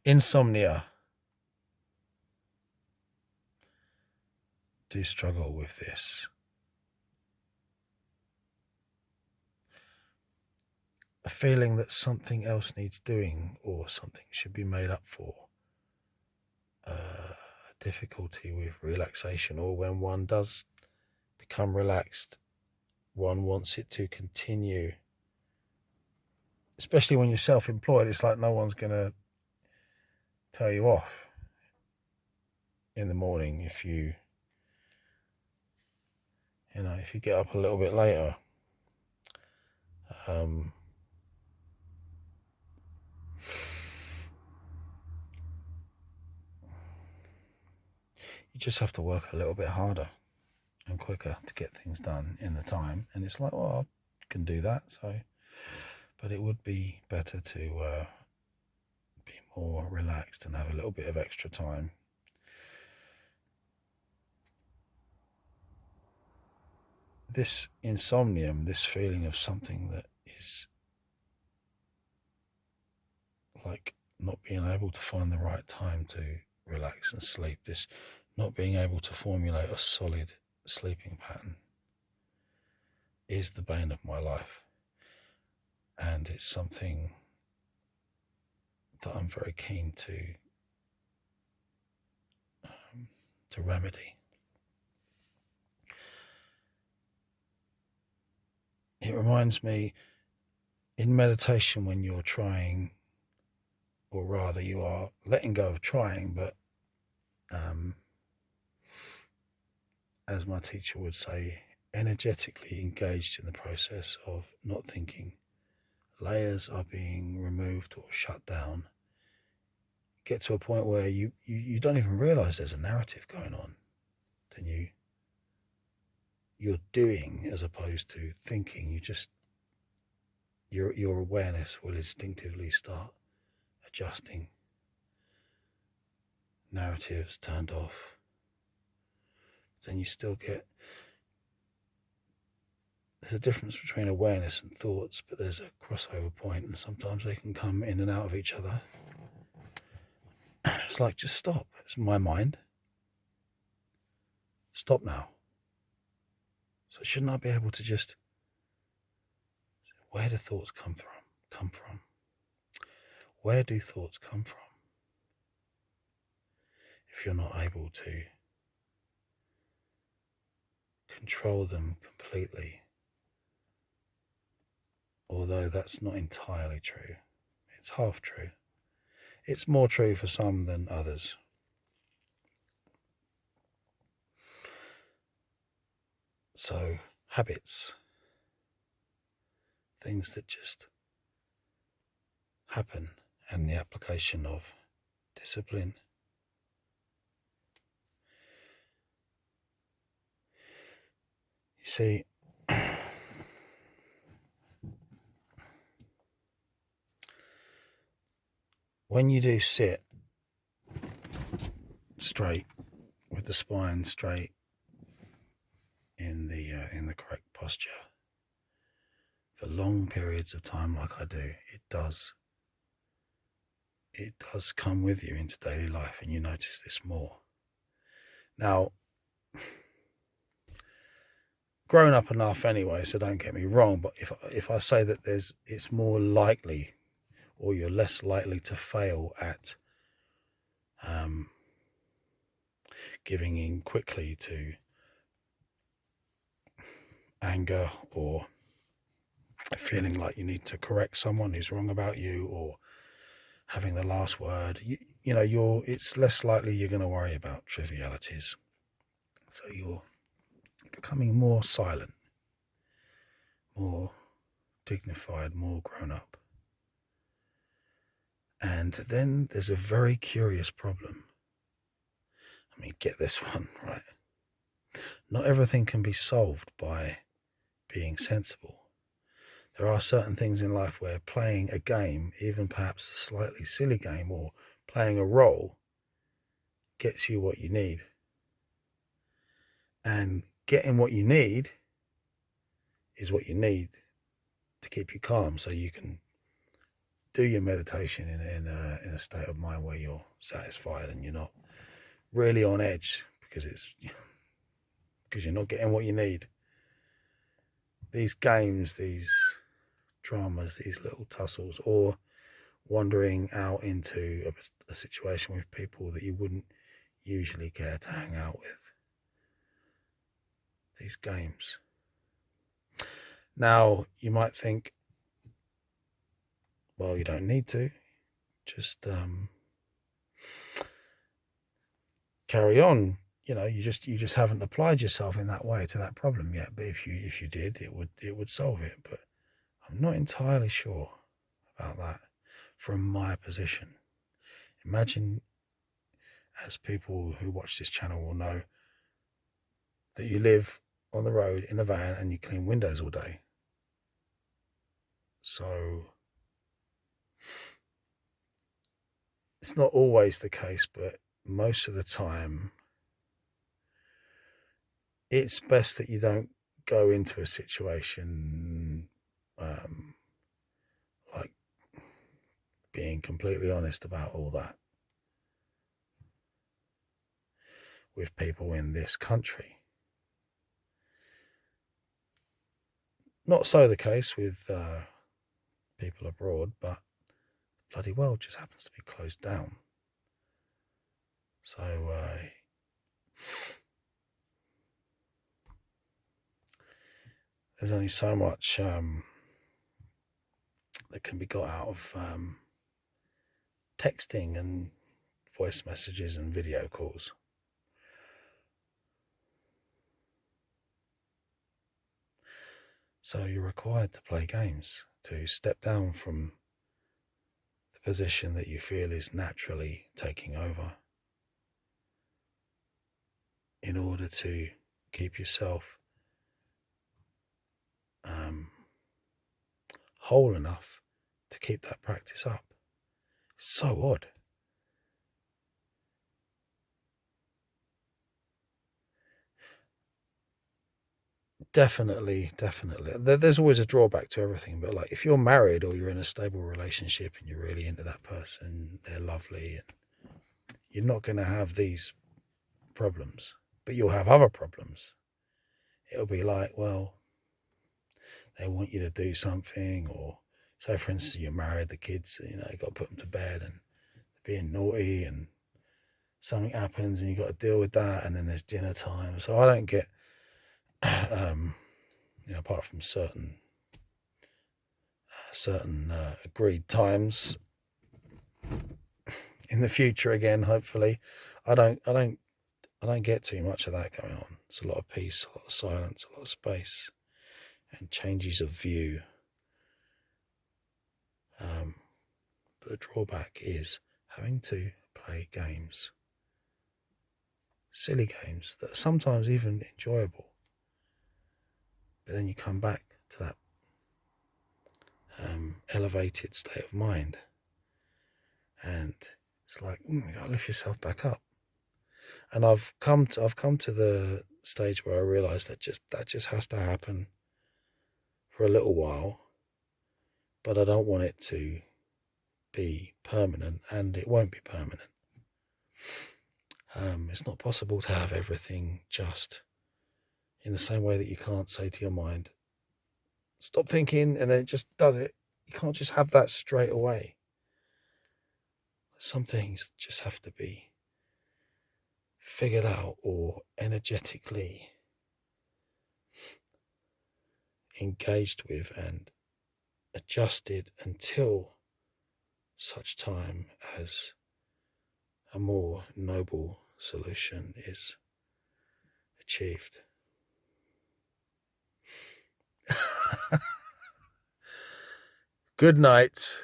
Insomnia. Do struggle with this. A feeling that something else needs doing or something should be made up for. Difficulty with relaxation, or when one does become relaxed, one wants it to continue. Especially when you're self-employed, it's like no one's going to tell you off in the morning if you get up a little bit later. You just have to work a little bit harder and quicker to get things done in the time. And it's like, well, I can do that. But it would be better to be more relaxed and have a little bit of extra time. This insomnium, this feeling of something that is like not being able to find the right time to relax and sleep, this not being able to formulate a solid sleeping pattern, is the bane of my life. And it's something that I'm very keen to remedy. It reminds me, in meditation, when you're trying, or rather you are letting go of trying, but as my teacher would say, energetically engaged in the process of not thinking, layers are being removed or shut down. Get to a point where you don't even realize there's a narrative going on. Then you're doing as opposed to thinking. Your awareness will instinctively start adjusting. Narratives turned off. Then you still get, there's a difference between awareness and thoughts, but there's a crossover point, and sometimes they can come in and out of each other. It's like, just stop. It's my mind. Stop now. So shouldn't I be able to just, where do thoughts come from? Where do thoughts come from? If you're not able to control them completely, although that's not entirely true. It's half true. It's more true for some than others. So, habits, things that just happen, and the application of discipline. You see, when you do sit straight, with the spine straight, in the correct posture, for long periods of time like I do, it does come with you into daily life, and you notice this more. Now, grown up enough anyway, so don't get me wrong, but if I say that it's more likely, or you're less likely to fail at giving in quickly to anger, or feeling like you need to correct someone who's wrong about you, or having the last word, it's less likely you're going to worry about trivialities. So you're becoming more silent, more dignified, more grown up. And then there's a very curious problem. I mean, get this one, right? Not everything can be solved by being sensible. There are certain things in life where playing a game, even perhaps a slightly silly game, or playing a role, gets you what you need. And getting what you need is what you need to keep you calm, so you can do your meditation in a state of mind where you're satisfied and you're not really on edge because you're not getting what you need. These games, these dramas, these little tussles, or wandering out into a situation with people that you wouldn't usually care to hang out with. These games. Now, you might think, well, you don't need to. Just carry on. You know, you just haven't applied yourself in that way to that problem yet. But if you did, it would solve it. But I'm not entirely sure about that from my position. Imagine, as people who watch this channel will know, that you live on the road in a van and you clean windows all day. So it's not always the case, but most of the time it's best that you don't go into a situation like being completely honest about all that with people in this country. Not so the case with people abroad, but the bloody world just happens to be closed down. So there's only so much that can be got out of texting and voice messages and video calls. So you're required to play games, to step down from the position that you feel is naturally taking over in order to keep yourself whole enough to keep that practice up. It's so odd. Definitely. There's always a drawback to everything, but like if you're married or you're in a stable relationship and you're really into that person, they're lovely, and you're not going to have these problems, but you'll have other problems. It'll be like, well, they want you to do something, or say, for instance, you're married, the kids, you got to put them to bed and they're being naughty and something happens and you've got to deal with that, and then there's dinner time. So I don't get, apart from certain agreed times in the future again, hopefully, I don't get too much of that going on. It's a lot of peace, a lot of silence, a lot of space, and changes of view. But the drawback is having to play games, silly games that are sometimes even enjoyable. But then you come back to that elevated state of mind, and it's like, you gotta lift yourself back up. And I've come to the stage where I realise that just has to happen for a little while, but I don't want it to be permanent, and it won't be permanent. It's not possible to have everything just in the same way that you can't say to your mind, stop thinking, and then it just does it. You can't just have that straight away. Some things just have to be figured out or energetically engaged with and adjusted until such time as a more noble solution is achieved. Good night.